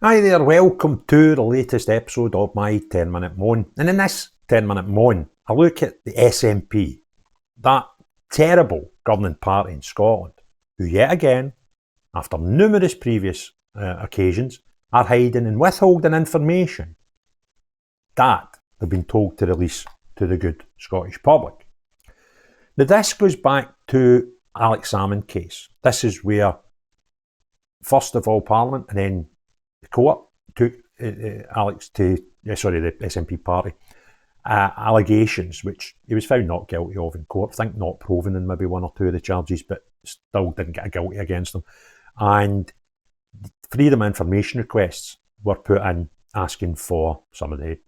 Hi there, welcome to the latest episode of my 10-minute moan. And in this 10-minute moan, I look at the SNP, that terrible governing party in Scotland, who yet again, after numerous previous occasions, are hiding and withholding information that they've been told to release to the good Scottish public. Now this goes back to Alex Salmond case. This is where, first of all, Parliament and then the court took Alex to, the SNP party, allegations which he was found not guilty of in court. I think not proven in maybe one or two of the charges, but still didn't get a guilty against him. And freedom of information requests were put in asking for some of the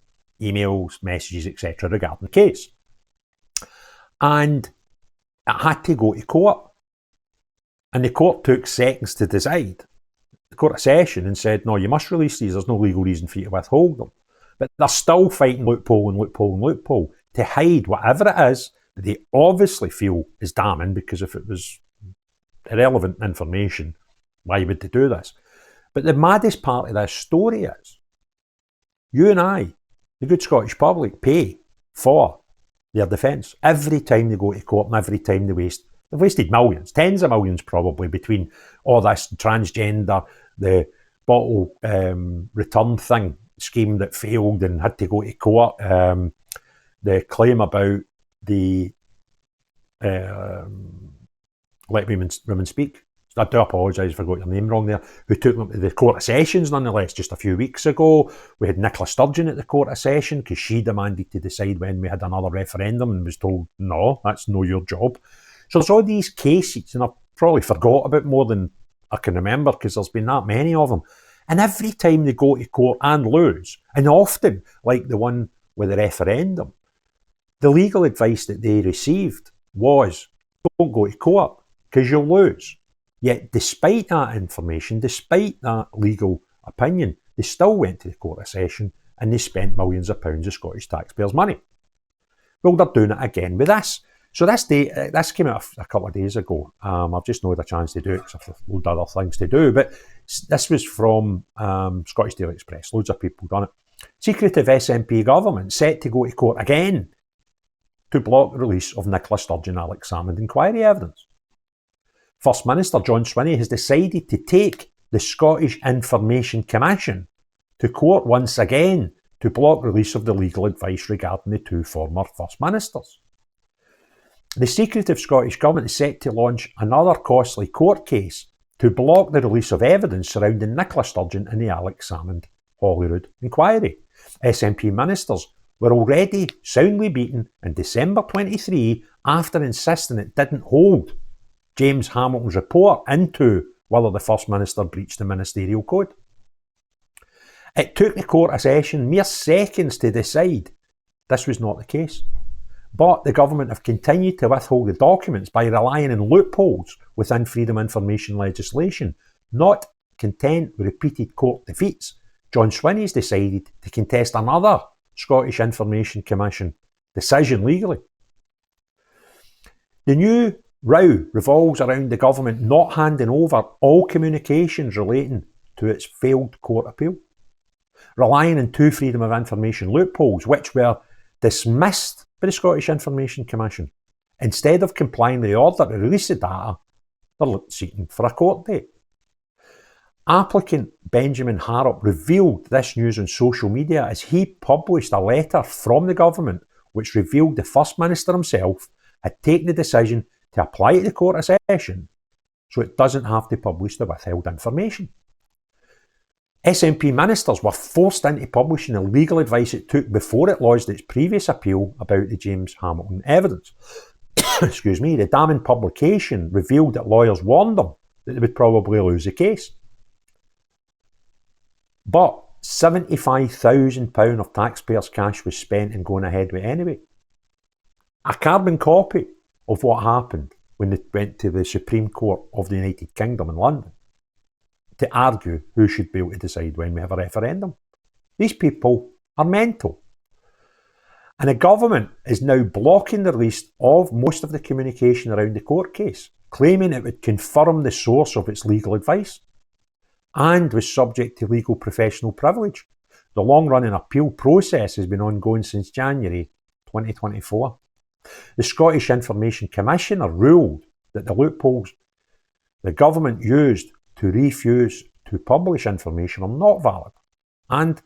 emails, messages, etc. regarding the case. And it had to go to court. And the court took seconds to decide. The Court of Session and said, no, you must release these, there's no legal reason for you to withhold them. But they're still fighting loophole to hide whatever it is that they obviously feel is damning, because if it was irrelevant information, why would they do this? But the maddest part of this story is, you and I, the good Scottish public, pay for their defence every time they go to court and every time they waste. They've wasted millions, tens of millions probably, between all this transgender, the bottle return thing scheme that failed and had to go to court, the claim about the let women speak. I do apologise if I got your name wrong there, who took them to the Court of Sessions nonetheless just a few weeks ago. We had Nicola Sturgeon at the Court of Session because she demanded to decide when we had another referendum and was told, no, that's not your job. So there's all these cases, and I've probably forgot about more than I can remember because there's been that many of them. And every time they go to court and lose, and often, like the one with the referendum, the legal advice that they received was, don't go to court because you'll lose. Yet despite that information, despite that legal opinion, they still went to the Court of Session and they spent millions of pounds of Scottish taxpayers' money. Well, they're doing it again with this. So this came out a couple of days ago. I've just not had a chance to do it because I've loads of other things to do. But this was from Scottish Daily Express. Loads of people done it. Secretive SNP government set to go to court again to block the release of Nicola Sturgeon Alex Salmond Inquiry evidence. First Minister John Swinney has decided to take the Scottish Information Commission to court once again to block release of the legal advice regarding the two former First Ministers. The secretive Scottish Government is set to launch another costly court case to block the release of evidence surrounding Nicola Sturgeon and the Alex Salmond Holyrood Inquiry. SNP Ministers were already soundly beaten in December 23 after insisting it didn't hold James Hamilton's report into whether the First Minister breached the Ministerial Code. It took the Court of Session mere seconds to decide this was not the case. But the government have continued to withhold the documents by relying on loopholes within freedom of information legislation. Not content with repeated court defeats, John Swinney has decided to contest another Scottish Information Commission decision legally. The new row revolves around the government not handing over all communications relating to its failed court appeal, relying on two freedom of information loopholes which were dismissed by the Scottish Information Commission. Instead of complying with the order to release the data, they're seeking for a court date. Applicant Benjamin Harrop revealed this news on social media as he published a letter from the government which revealed the First Minister himself had taken the decision to apply to the Court of Session so it doesn't have to publish the withheld information. SNP ministers were forced into publishing the legal advice it took before it lodged its previous appeal about the James Hamilton evidence. Excuse me, the damning publication revealed that lawyers warned them that they would probably lose the case. But £75,000 of taxpayers' cash was spent in going ahead with it anyway. A carbon copy of what happened when they went to the Supreme Court of the United Kingdom in London to argue who should be able to decide when we have a referendum. These people are mental. And the government is now blocking the release of most of the communication around the court case, claiming it would confirm the source of its legal advice. and was subject to legal professional privilege. The long-running appeal process has been ongoing since January 2024. The Scottish Information Commissioner ruled that the loopholes the government used to refuse to publish information are not valid, and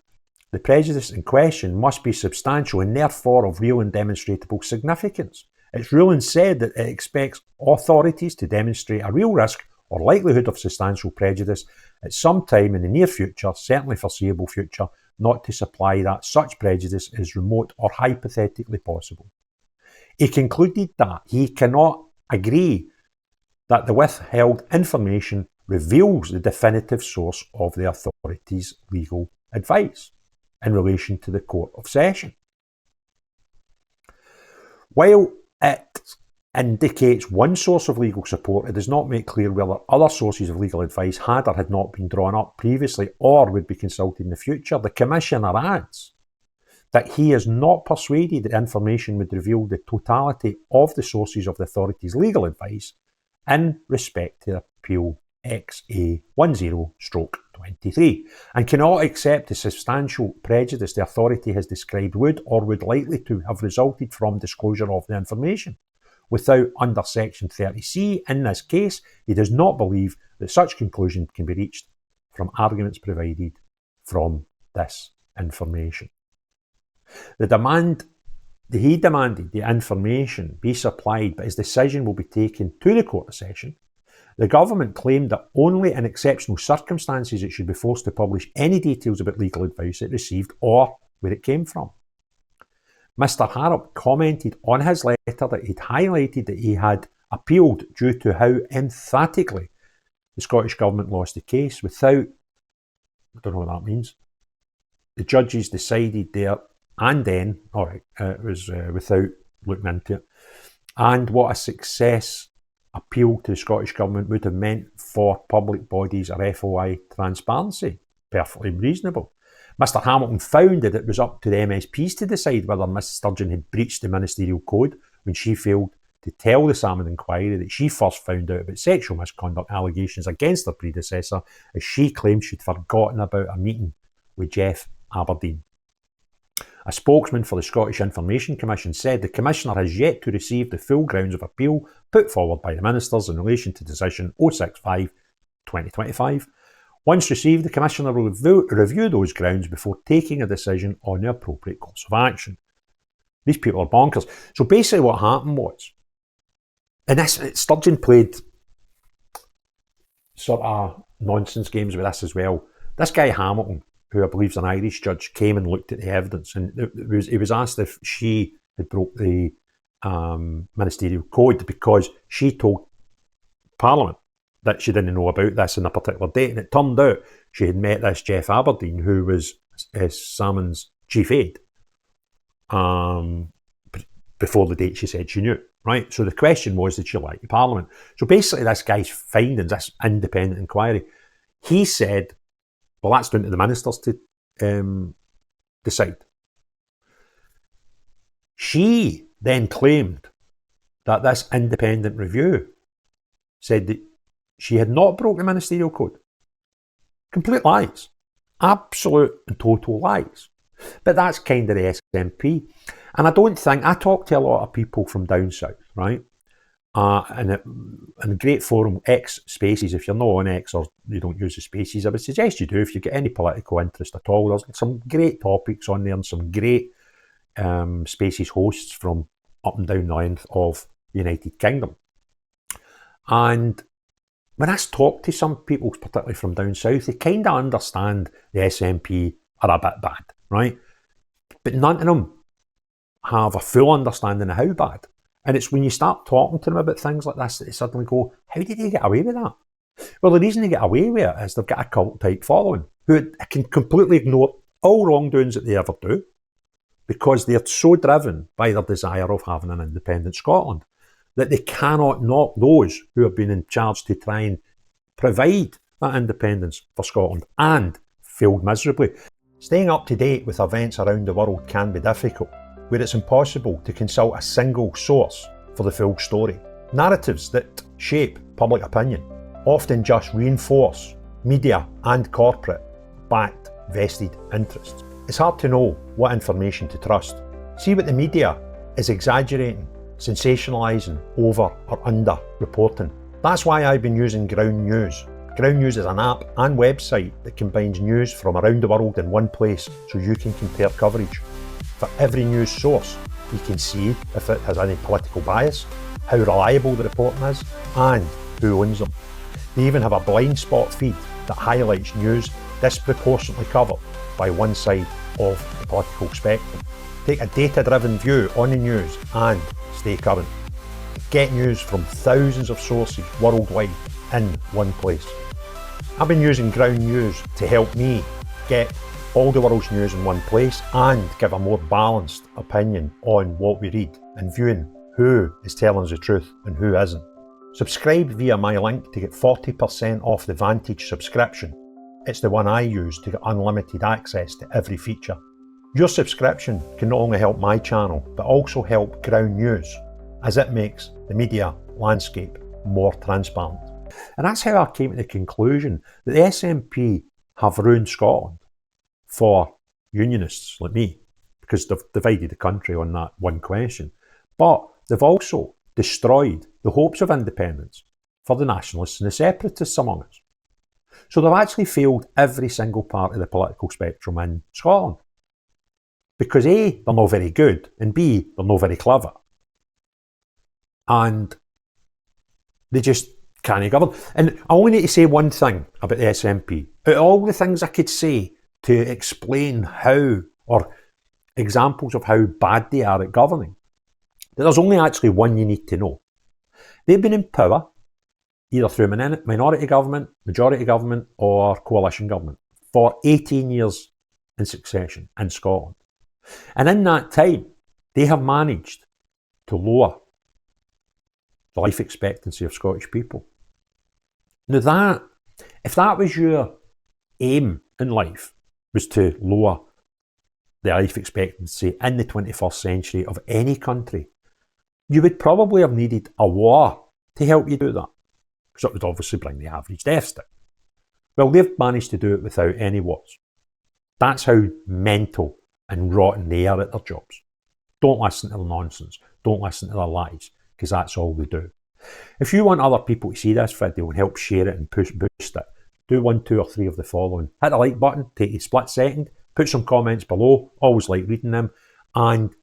the prejudice in question must be substantial and therefore of real and demonstrable significance. Its ruling said that it expects authorities to demonstrate a real risk or likelihood of substantial prejudice at some time in the near future, certainly foreseeable future, not to supply that such prejudice is remote or hypothetically possible. He concluded that he cannot agree that the withheld information reveals the definitive source of the authority's legal advice in relation to the Court of Session. While it indicates one source of legal support, it does not make clear whether other sources of legal advice had or had not been drawn up previously or would be consulted in the future. The Commissioner adds that he is not persuaded that information would reveal the totality of the sources of the authority's legal advice in respect to Appeal XA10/23 and cannot accept the substantial prejudice the authority has described would or would likely to have resulted from disclosure of the information. Without under Section 30C, in this case, he does not believe that such conclusion can be reached from arguments provided from this information. He demanded the information be supplied, but his decision will be taken to the Court of Session. The government claimed that only in exceptional circumstances it should be forced to publish any details about legal advice it received or where it came from. Mr. Harrop commented on his letter that he'd highlighted that he had appealed due to how emphatically the Scottish Government lost the case without, I don't know what that means, the judges decided there and then, it was without looking into it, and what a success appeal to the Scottish Government would have meant for public bodies or FOI transparency. Perfectly reasonable. Mr. Hamilton found that it was up to the MSPs to decide whether Ms Sturgeon had breached the Ministerial Code when she failed to tell the Salmond Inquiry that she first found out about sexual misconduct allegations against her predecessor, as she claimed she'd forgotten about a meeting with Jeff Aberdeen. A spokesman for the Scottish Information Commission said the Commissioner has yet to receive the full grounds of appeal put forward by the Ministers in relation to Decision 065/2025. Once received, the Commissioner will review those grounds before taking a decision on the appropriate course of action. These people are bonkers. So basically what happened was, and Sturgeon played sort of nonsense games with this as well. This guy Hamilton, who I believe is an Irish judge, came and looked at the evidence, and he was asked if she had broke the Ministerial Code because she told Parliament that she didn't know about this on a particular date, and it turned out she had met this Jeff Aberdeen, who was Salmond's chief aide, before the date she said she knew, right? So the question was, did she lie to Parliament? So basically this guy's findings, this independent inquiry, he said, well, that's down to the ministers to decide. She then claimed that this independent review said that she had not broken the Ministerial Code. Complete lies. Absolute and total lies. But that's kind of the SNP. And I talk to a lot of people from down south, right? And a great forum, X Spaces, if you're not on X or you don't use the Spaces, I would suggest you do if you get any political interest at all. There's some great topics on there and some great Spaces hosts from up and down the length of the United Kingdom. And when I talk to some people, particularly from down south, they kind of understand the SNP are a bit bad, right? But none of them have a full understanding of how bad. And it's when you start talking to them about things like this that they suddenly go, how did they get away with that? Well, the reason they get away with it is they've got a cult-type following who can completely ignore all wrongdoings that they ever do because they're so driven by their desire of having an independent Scotland that they cannot knock those who have been in charge to try and provide that independence for Scotland and failed miserably. Staying up to date with events around the world can be difficult, where it's impossible to consult a single source for the full story. Narratives that shape public opinion often just reinforce media and corporate backed vested interests. It's hard to know what information to trust. See what the media is exaggerating, sensationalising, over or under reporting. That's why I've been using Ground News. Ground News is an app and website that combines news from around the world in one place so you can compare coverage. For every news source, you can see if it has any political bias, how reliable the reporting is, and who owns them. They even have a blind spot feed that highlights news disproportionately covered by one side of the political spectrum. Take a data-driven view on the news and stay current. Get news from thousands of sources worldwide in one place. I've been using Ground News to help me get all the world's news in one place and give a more balanced opinion on what we read and viewing who is telling us the truth and who isn't. Subscribe via my link to get 40% off the Vantage subscription. It's the one I use to get unlimited access to every feature. Your subscription can not only help my channel, but also help Ground News, as it makes the media landscape more transparent. And that's how I came to the conclusion that the SNP have ruined Scotland for unionists like me, because they've divided the country on that one question. But they've also destroyed the hopes of independence for the nationalists and the separatists among us. So they've actually failed every single part of the political spectrum in Scotland. Because A, they're not very good, and B, they're not very clever. And they just can't govern. And I only need to say one thing about the SNP. Out of all the things I could say to explain how, or examples of how bad they are at governing, there's only actually one you need to know. They've been in power either through minority government, majority government, or coalition government for 18 years in succession in Scotland. And in that time, they have managed to lower the life expectancy of Scottish people. Now if that was your aim in life, was to lower the life expectancy in the 21st century of any country, you would probably have needed a war to help you do that, because it would obviously bring the average death down. Well, they've managed to do it without any wars. That's how mental and rotten they are at their jobs. Don't listen to their nonsense. Don't listen to their lies, because that's all they do. If you want other people to see this video and help share it and boost it, do 1, 2 or 3 of the following. Hit the like button, take a split second, put some comments below, always like reading them, and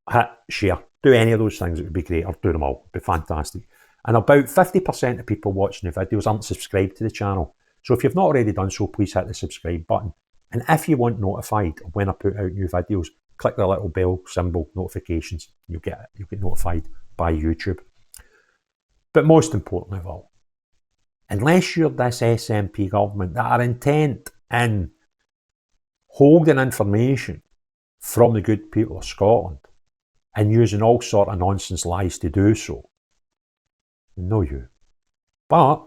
hit share. Do any of those things, it would be great, or do them all, it would be fantastic. And about 50% of people watching the videos aren't subscribed to the channel. So if you've not already done so, please hit the subscribe button. And if you want notified when I put out new videos, click the little bell symbol notifications. You'll get notified by YouTube. But most importantly of all, unless you're this SNP government that are intent in holding information from the good people of Scotland and using all sort of nonsense lies to do so, no you. But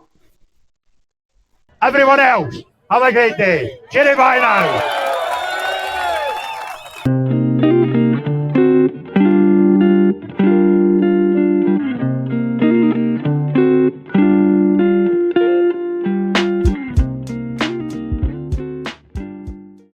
everyone else, have a great day. Cheerio, bye now.